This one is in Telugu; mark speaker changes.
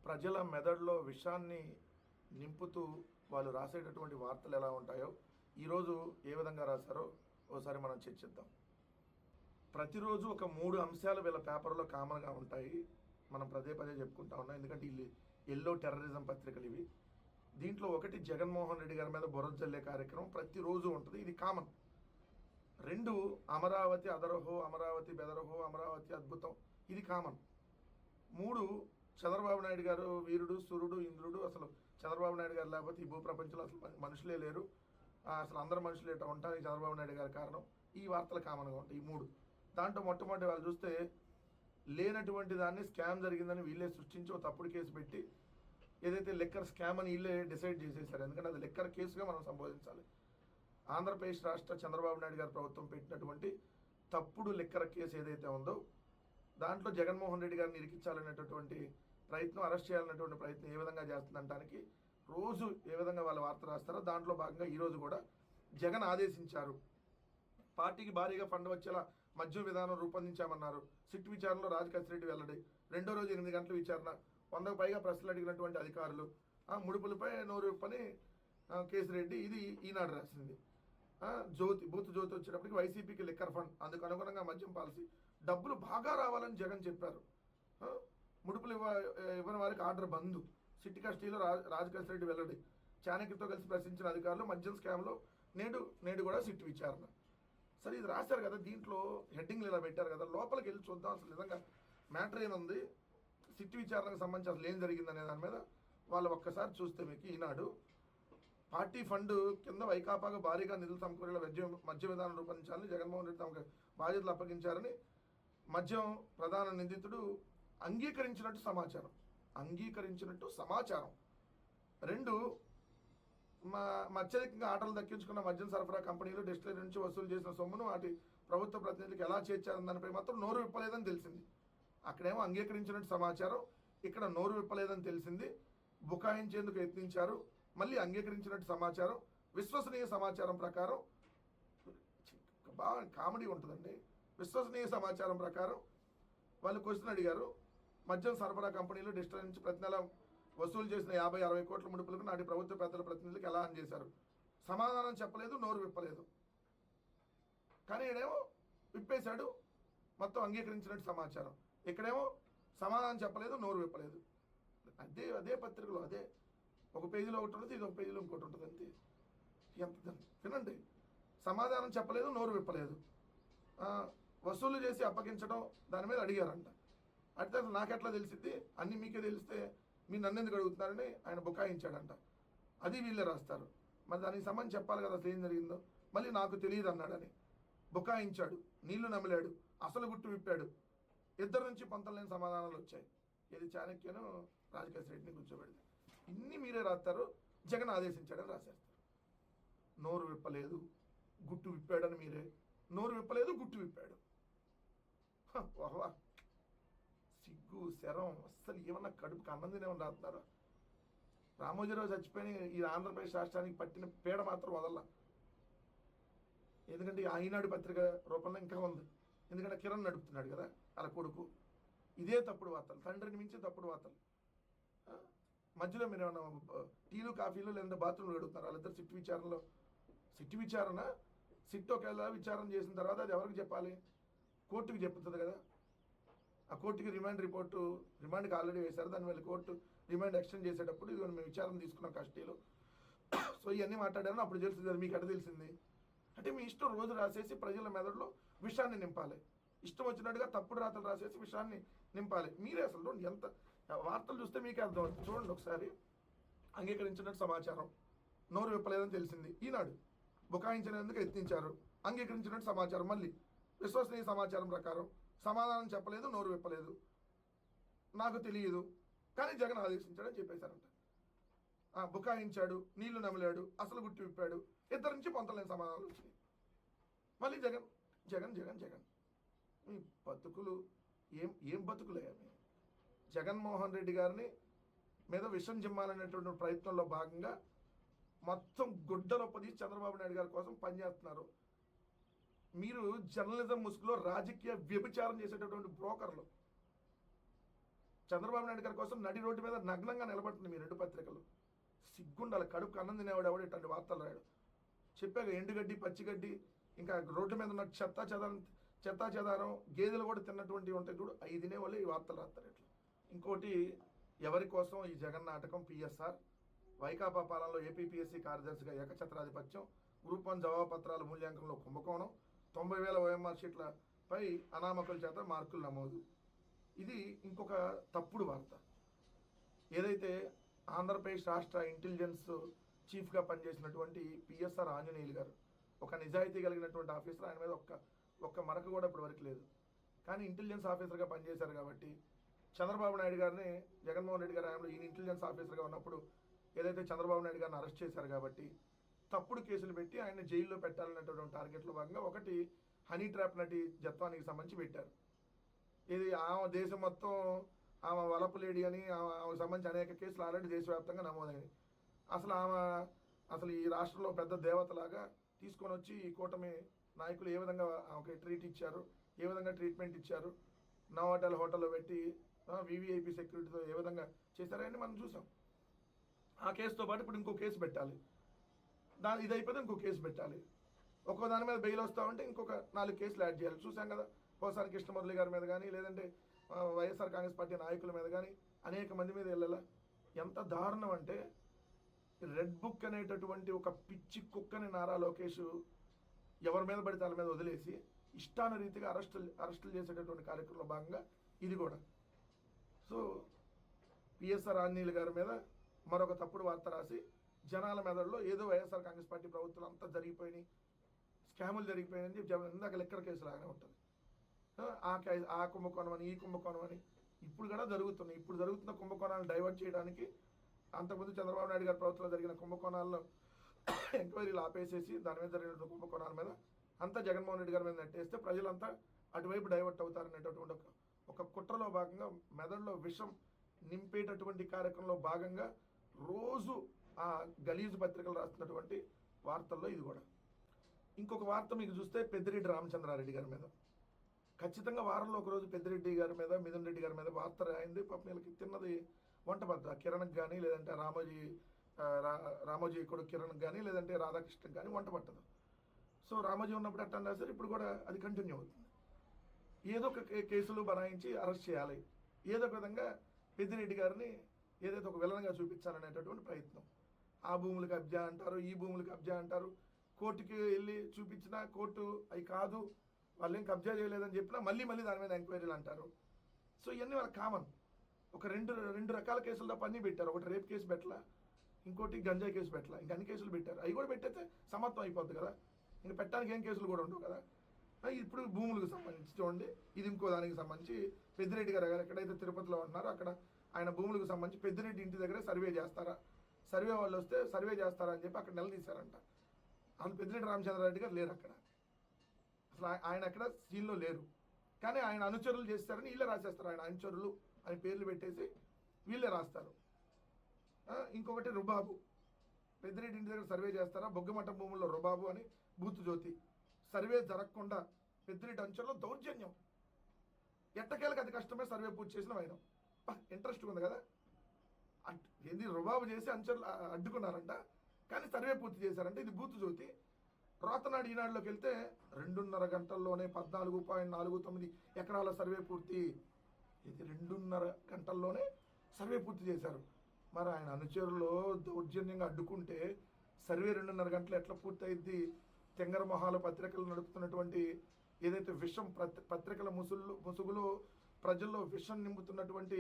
Speaker 1: ప్రజల మెదడులో విషాన్ని నింపుతూ వాళ్ళు రాసేటటువంటి వార్తలు ఎలా ఉంటాయో ఈరోజు ఏ విధంగా రాశారో ఓసారి మనం చర్చిద్దాం. ప్రతిరోజు ఒక 3 అంశాలు వీళ్ళ పేపర్లో కామన్గా ఉంటాయి. మనం పదే పదే చెప్పుకుంటా ఉన్నాం, ఎందుకంటే వీళ్ళు ఎల్లో టెర్రరిజం పత్రికలు ఇవి. దీంట్లో ఒకటి జగన్మోహన్ రెడ్డి గారి మీద బురద జల్లే కార్యక్రమం ప్రతిరోజు ఉంటుంది, ఇది కామన్. 2 అమరావతి అదరహో, అమరావతి బెదరహో, అమరావతి అద్భుతం, ఇది కామన్. 3 చంద్రబాబు నాయుడు గారు వీరుడు సూర్యుడు ఇంద్రుడు, అసలు చంద్రబాబు నాయుడు గారు లేకపోతే ఈ భూప్రపంచంలో అసలు మనుషులే లేరు, అసలు అందరు మనుషులు ఏటో ఉంటానికి చంద్రబాబు నాయుడు గారి కారణం. ఈ వార్తలు కామన్గా ఉంటాయి ఈ 3. దాంట్లో మొట్టమొదటి వాళ్ళు చూస్తే లేనటువంటి దాన్ని స్కామ్ జరిగిందని వీళ్ళే సృష్టించి ఒక తప్పుడు కేసు పెట్టి ఏదైతే లెక్కర్ స్కామ్ అని వీళ్ళే డిసైడ్ చేసేసారు, ఎందుకంటే అది లెక్కర్ కేసుగా మనం సంబోధించాలి. ఆంధ్రప్రదేశ్ రాష్ట్ర చంద్రబాబు నాయుడు గారి ప్రభుత్వం పెట్టినటువంటి తప్పుడు లెక్కర్ కేసు ఏదైతే ఉందో దాంట్లో జగన్మోహన్ రెడ్డి గారిని ఇరికించాలనేటటువంటి ప్రయత్నం, అరెస్ట్ చేయాలనేటువంటి ప్రయత్నం ఏ విధంగా చేస్తుందంటానికి రోజు ఏ విధంగా వాళ్ళ వార్త రాస్తారో దాంట్లో భాగంగా ఈరోజు కూడా జగన్ ఆదేశించారు, పార్టీకి భారీగా ఫండ్ వచ్చేలా మద్యం విధానం రూపొందించామన్నారు. సిట్ విచారణలో రాజకేశ్ రెడ్డి వెల్లడి. రెండో రోజు 8 గంటల విచారణ, 100కు పైగా ప్రశ్నలు అడిగినటువంటి అధికారులు, ముడుపులపై నోరు విప్పని కేసిరెడ్డి. ఇది ఈనాడు రాసింది. బూత్ జ్యోతి వచ్చేటప్పటికి వైసీపీకి లిక్కర్ ఫండ్, అందుకు అనుగుణంగా మద్యం పాలసీ, డబ్బులు బాగా రావాలని జగన్ చెప్పారు. ముడుపులు ఇవ్వని వారికి ఆర్డర్ బంద్. సిట్ కస్టడీలో రాజకేశ్ రెడ్డి వెల్లడి. చాణక్యతో కలిసి ప్రశ్నించిన అధికారులు మద్యం స్కామ్లో నేడు కూడా సిట్ విచారణ. సరే, ఇది రాశారు కదా, దీంట్లో హెడ్డింగ్లు ఇలా పెట్టారు కదా, లోపలికి వెళ్ళి చూద్దాం అసలు నిజంగా మ్యాటర్ ఏముంది, సిట్ విచారణకు సంబంధించి అసలు ఏం జరిగిందనే దాని మీద వాళ్ళు ఒక్కసారి చూస్తే మీకు ఈనాడు పార్టీ ఫండ్ కింద వైకాపాగా భారీగా నిధులు సమకూరేలా మద్య విధానం రూపొందించాలని జగన్మోహన్ రెడ్డి తమకు బాధ్యతలు అప్పగించారని మద్యం ప్రధాన నిందితుడు అంగీకరించినట్టు సమాచారం. 2 అత్యధికంగా ఆటలు దక్కించుకున్న మద్యం సరఫరా కంపెనీలు డిస్టిలరీ నుంచి వసూలు చేసిన సొమ్మును వాటి ప్రభుత్వ ప్రతినిధులకు ఎలా చేర్చారని దానిపై మాత్రం నోరు విప్పలేదని తెలిసింది. అక్కడేమో అంగీకరించినట్టు సమాచారం, ఇక్కడ నోరు విప్పలేదని తెలిసింది. బుకాయించేందుకు యత్నించారు, మళ్ళీ అంగీకరించినట్టు సమాచారం. విశ్వసనీయ సమాచారం ప్రకారం, బాగా కామెడీ ఉంటుందండి, విశ్వసనీయ సమాచారం ప్రకారం వాళ్ళు క్వశ్చన్ అడిగారు, మద్యం సరఫరా కంపెనీలు డిస్టిలరీ నుంచి ప్రతి నెల వసూలు చేసిన 50-60 కోట్ల ముడుపులకు నాటి ప్రభుత్వ పెద్దల ప్రతినిధులకు ఎలా అందజేశారు. సమాధానం చెప్పలేదు, నోరు విప్పలేదు. కానీ ఇక్కడేమో విప్పేశాడు, మొత్తం అంగీకరించినట్టు సమాచారం. ఇక్కడేమో సమాధానం చెప్పలేదు, నోరు విప్పలేదు. అదే పత్రికలో అదే ఒక పేజీలో ఒకటి ఉంటుంది, ఇది ఒక పేజీలో ఇంకోటి ఉంటుంది, అంతే. ఎంత వినండి, సమాధానం చెప్పలేదు, నోరు విప్పలేదు. వసూలు చేసి అప్పగించడం దాని మీద అడిగారంట. అడిగితే నాకెట్లా తెలిసింది, అన్నీ మీకే తెలిస్తే మీరు నన్ను ఎందుకు అడుగుతున్నారని ఆయన బుకాయించాడంట. అది వీళ్ళే రాస్తారు. మరి దానికి సంబంధించి చెప్పాలి కదా అసలు ఏం జరిగిందో. మళ్ళీ నాకు తెలియదు అన్నాడని బుకాయించాడు, నీళ్లు నమిలాడు, అసలు గుట్టు విప్పాడు. ఇద్దరు నుంచి పొంతలేని సమాధానాలు వచ్చాయి. ఇది చాణక్యను రాజకేశ్ రెడ్డిని కూర్చోబెడితే ఇన్ని మీరే రాస్తారు. జగన్ ఆదేశించాడని రాసేస్తారు. నోరు విప్పలేదు, గుట్టు విప్పాడని మీరే, నోరు విప్పలేదు, గుట్టు విప్పాడు. వాహ్వా, సిగ్గు శరం, అస్సలు ఏమన్నా కడుపుకి అన్నం తినేమని రాస్తున్నారు. రామోజీరావు చచ్చిపోయిన ఈ ఆంధ్రప్రదేశ్ రాష్ట్రానికి పట్టిన పీడ మాత్రం వదల్లా. ఎందుకంటే ఈనాడు పత్రిక రూపంలో ఇంకా ఉంది, ఎందుకంటే కిరణ్ నడుపుతున్నాడు కదా అలా కొడుకు. ఇదే తప్పుడు వార్తలు, తండ్రిని మించి తప్పుడు వార్తలు. మధ్యలో మీరు ఏమన్నా టీలు కాఫీలు లేదా బాత్రూమ్లు గడుపుతున్నారు వాళ్ళిద్దరు. సిట్ విచారణ సిట్ ఒకవేళ విచారణ చేసిన తర్వాత అది ఎవరికి చెప్పాలి, కోర్టుకి చెప్తుంది కదా. ఆ కోర్టుకి రిమాండ్కి ఆల్రెడీ వేశారు, దాని వల్ల కోర్టు రిమాండ్ ఎక్స్టెండ్ చేసేటప్పుడు ఇది మేము విచారణ తీసుకున్నాం కస్టడీలో. సో ఇవన్నీ మాట్లాడారని అప్పుడు తెలిసింది. మీకు ఎక్కడ తెలిసింది అంటే మీ ఇష్టం రోజు రాసేసి ప్రజల మెదడులో విషయాన్ని నింపాలి, ఇష్టం వచ్చినట్టుగా తప్పుడు రాతలు రాసేసి విషయాన్ని నింపాలి. మీరే అసలు ఎంత వార్తలు చూస్తే మీకే అర్థం అవుతుంది. చూడండి ఒకసారి, అంగీకరించినట్టు సమాచారం, నోరు విప్పలేదని తెలిసింది. ఈనాడు బుకాయించినందుకు యత్నించారు, అంగీకరించినట్టు సమాచారం, మళ్ళీ విశ్వసనీయ సమాచారం ప్రకారం సమాధానం చెప్పలేదు, నోరు విప్పలేదు, నాకు తెలియదు కానీ జగన్ ఆదేశించాడని చెప్పేశారంట. బుకాయించాడు, నీళ్లు నమిలాడు, అసలు గుట్టి విప్పాడు, ఇద్దరు నుంచి పొంతలేని సమాధానాలు వచ్చినాయి. మళ్ళీ జగన్ జగన్ జగన్ జగన్. మీ బతుకులు ఏం బతుకులే. జగన్మోహన్ రెడ్డి గారిని మీద విషం జిమ్మాలనేటువంటి ప్రయత్నంలో భాగంగా మొత్తం గుడ్డలొప్పది చంద్రబాబు నాయుడు గారి కోసం పనిచేస్తున్నారు. మీరు జర్నలిజం ముసుగులో రాజకీయ వ్యభిచారం చేసేటటువంటి బ్రోకర్లు. చంద్రబాబు నాయుడు గారి కోసం నడి రోడ్డు మీద నగ్నంగా నిలబడుతుంది మీ రెండు పత్రికలు. సిగ్గుండాలి, కడుపు అన్నం తినేవాడు ఎవడు ఇట్లాంటి వార్తలు రాయడు. చెప్పాక ఎండుగడ్డి పచ్చిగడ్డి ఇంకా రోడ్డు మీద ఉన్న చెత్తా చెదారం గేదెలు కూడా తిన్నటువంటి ఉంటాయి చూడు, అవి తినేవాళ్ళు ఈ వార్తలు రాస్తారు ఇట్లా. ఇంకోటి, ఎవరి కోసం ఈ జగన్ నాటకం? పిఎస్ఆర్ వైకాపా పాలనలో ఏపీపీఎస్సీ కార్యదర్శిగా ఏకఛత్రాధిపత్యం, గ్రూప్ 1 జవాబు పత్రాల మూల్యాంకనంలో కుంభకోణం, 90,000 ఓఎంఆర్ షీట్లపై అనామకుల చేత మార్కులు నమోదు. ఇది ఇంకొక తప్పుడు వార్త. ఏదైతే ఆంధ్రప్రదేశ్ రాష్ట్ర ఇంటెలిజెన్స్ చీఫ్గా పనిచేసినటువంటి పిఎస్ఆర్ ఆంజనేయులు గారు ఒక నిజాయితీ కలిగినటువంటి ఆఫీసర్, ఆయన మీద ఒక్క మరక కూడా ఇప్పటి వరకు లేదు. కానీ ఇంటెలిజెన్స్ ఆఫీసర్గా పనిచేశారు కాబట్టి చంద్రబాబు నాయుడు గారిని, జగన్మోహన్ రెడ్డి గారి హయాంలో ఈయన ఇంటెలిజెన్స్ ఆఫీసర్గా ఉన్నప్పుడు ఏదైతే చంద్రబాబు నాయుడు గారిని అరెస్ట్ చేశారు కాబట్టి తప్పుడు కేసులు పెట్టి ఆయన జైల్లో పెట్టాలనేటువంటి టార్గెట్లో భాగంగా ఒకటి హనీ ట్రాప్ నటి జత్వానికి సంబంధించి పెట్టారు. ఇది ఆమె దేశం మొత్తం ఆమె వలపు లేడీ అని ఆమెకు సంబంధించి అనేక కేసులు ఆల్రెడీ దేశవ్యాప్తంగా నమోదైనవి. అసలు ఈ రాష్ట్రంలో పెద్ద దేవతలాగా తీసుకొని వచ్చి ఈ కూటమి నాయకులు ఏ విధంగా ఆమెకి ట్రీట్ ఇచ్చారు, ఏ విధంగా ట్రీట్మెంట్ ఇచ్చారు, నోవాటెల్ హోటల్లో పెట్టి వివిఐపి సెక్యూరిటీతో ఏ విధంగా చేశారని మనం చూసాం. ఆ కేసుతో పాటు ఇప్పుడు ఇంకో కేసు పెట్టాలి, ఇది అయిపోతే ఇంకో కేసు పెట్టాలి. ఒక్కో దాని మీద బెయిల్ వస్తూ ఉంటే ఇంకొక 4 కేసులు యాడ్ చేయాలి. చూసాం కదా, పోసాని కృష్ణమురళి గారి మీద కానీ, లేదంటే వైఎస్ఆర్ కాంగ్రెస్ పార్టీ నాయకుల మీద కానీ అనేక మంది మీద వెళ్ళాలా. ఎంత దారుణం అంటే, రెడ్ బుక్ అనేటటువంటి ఒక పిచ్చి కుక్కని నారా లోకేష్ ఎవరి మీద పడితే వాళ్ళ మీద వదిలేసి ఇష్టానురీతిగా అరెస్టులు చేసేటటువంటి కార్యక్రమంలో భాగంగా ఇది కూడా. సో పిఎస్ఆర్ ఆంజనేయులు గారి మీద మరొక తప్పుడు వార్త రాసి జనాల మెదడులో ఏదో వైఎస్ఆర్ కాంగ్రెస్ పార్టీ ప్రభుత్వం అంతా జరిగిపోయినాయి, స్కాములు జరిగిపోయినాయని చెప్పి ఇందాక లెక్కల కేసు లాగానే ఉంటుంది. ఆ కుంభకోణం అని, ఈ కుంభకోణం అని ఇప్పుడు కూడా జరుగుతున్నాయి. ఇప్పుడు జరుగుతున్న కుంభకోణాలను డైవర్ట్ చేయడానికి అంతకుముందు చంద్రబాబు నాయుడు గారి ప్రభుత్వంలో జరిగిన కుంభకోణాల్లో ఎంక్వైరీలు ఆపేసేసి దాని మీద జరిగిన కుంభకోణాల మీద అంతా జగన్మోహన్ రెడ్డి గారి మీద నెట్టేస్తే ప్రజలంతా అటువైపు డైవర్ట్ అవుతారనేటటువంటి ఒక కుట్రలో భాగంగా మెదడులో విషం నింపేటటువంటి కార్యక్రమంలో భాగంగా రోజు ఆ గలీజు పత్రికలు రాస్తున్నటువంటి వార్తల్లో ఇది కూడా. ఇంకొక వార్త మీకు చూస్తే పెద్దిరెడ్డి రామచంద్రారెడ్డి గారి మీద ఖచ్చితంగా వారంలో ఒకరోజు పెద్దిరెడ్డి గారి మీద, మిథున్ రెడ్డి గారి మీద వార్త రాయింది. పాపం వీళ్ళకి తిన్నది వంట పద్ద. కిరణ్కి కానీ, లేదంటే రామోజీ కొడుకు కిరణ్కి కానీ, లేదంటే రాధాకృష్ణకి కానీ వంట పట్టదు. సో రామోజీ ఉన్నప్పుడు అట్టని రాశారు, ఇప్పుడు కూడా అది కంటిన్యూ అవుతుంది. ఏదో ఒక కేసులు బనాయించి అరెస్ట్ చేయాలి, ఏదో ఒక విధంగా పెద్దిరెడ్డి గారిని ఏదైతే ఒక విలన్గా చూపించాలనేటటువంటి ప్రయత్నం. ఆ భూములు కబ్జా అంటారు, ఈ భూములు కబ్జా అంటారు. కోర్టుకి వెళ్ళి చూపించినా కోర్టు అవి కాదు, వాళ్ళు ఏం కబ్జా చేయలేదని చెప్పినా మళ్ళీ దాని మీద ఎంక్వైరీలు అంటారు. సో ఇవన్నీ వాళ్ళకి కామన్. ఒక రెండు రకాల కేసులు తప్ప అన్నీ పెట్టారు. ఒకటి రేప్ కేసు పెట్టలా, ఇంకోటి గంజాయి కేసు పెట్టలా, ఇంకా అన్ని కేసులు పెట్టారు. అవి కూడా పెట్టేస్తే సమాప్తం అయిపోద్ది కదా, ఇంకా పెట్టడానికి ఏం కేసులు కూడా ఉండవు కదా. ఇప్పుడు భూములకు సంబంధించి చూడండి, ఇది ఇంకో దానికి సంబంధించి పెద్దిరెడ్డి గారు ఎక్కడైతే తిరుపతిలో ఉంటున్నారో అక్కడ ఆయన భూములకు సంబంధించి పెద్దిరెడ్డి ఇంటి దగ్గరే సర్వే చేస్తారా, సర్వే వాళ్ళు వస్తే సర్వే చేస్తారా అని చెప్పి అక్కడ నిలదీశారంట. అందులో పెద్దిరెడ్డి రామచంద్రారెడ్డి గారు లేరు అక్కడ, అసలు ఆయన అక్కడ సీన్లో లేరు. కానీ ఆయన అనుచరులు చేస్తారని వీళ్ళే రాసేస్తారు. ఆయన అనుచరులు అని పేర్లు పెట్టేసి వీళ్ళే రాస్తారు. ఇంకొకటి రుబాబు, పెద్దిరెడ్డి ఇంటి దగ్గర సర్వే చేస్తారా, బొగ్గమఠం భూముల్లో రుబాబు అని బూతు జ్యోతి. సర్వే జరగకుండా పెద్దిరెడ్డి అంచర్లో దౌర్జన్యం. ఎట్టకేలకు అతి కష్టమే సర్వే పూర్తి చేసిన ఆయన. ఇంట్రెస్ట్ ఉంది కదా, ఏంది రుబాబు చేసి అంచర్లు అడ్డుకున్నారంట, కానీ సర్వే పూర్తి చేశారంటే ఇది బూతు జ్యోతి. రోతనాడు ఈనాడులోకి వెళ్తే 2.5 గంటల్లోనే 14.49 ఎకరాల సర్వే పూర్తి. ఇది 2.5 గంటల్లోనే సర్వే పూర్తి చేశారు. మరి ఆయన అనుచరులు దౌర్జన్యంగా అడ్డుకుంటే సర్వే 2.5 గంటలు ఎట్లా పూర్తి అయింది? తెంగర మొహాల పత్రికలు నడుపుతున్నటువంటి ఏదైతే విషం పత్రికల ముసుగులో ప్రజల్లో విషం నింపుతున్నటువంటి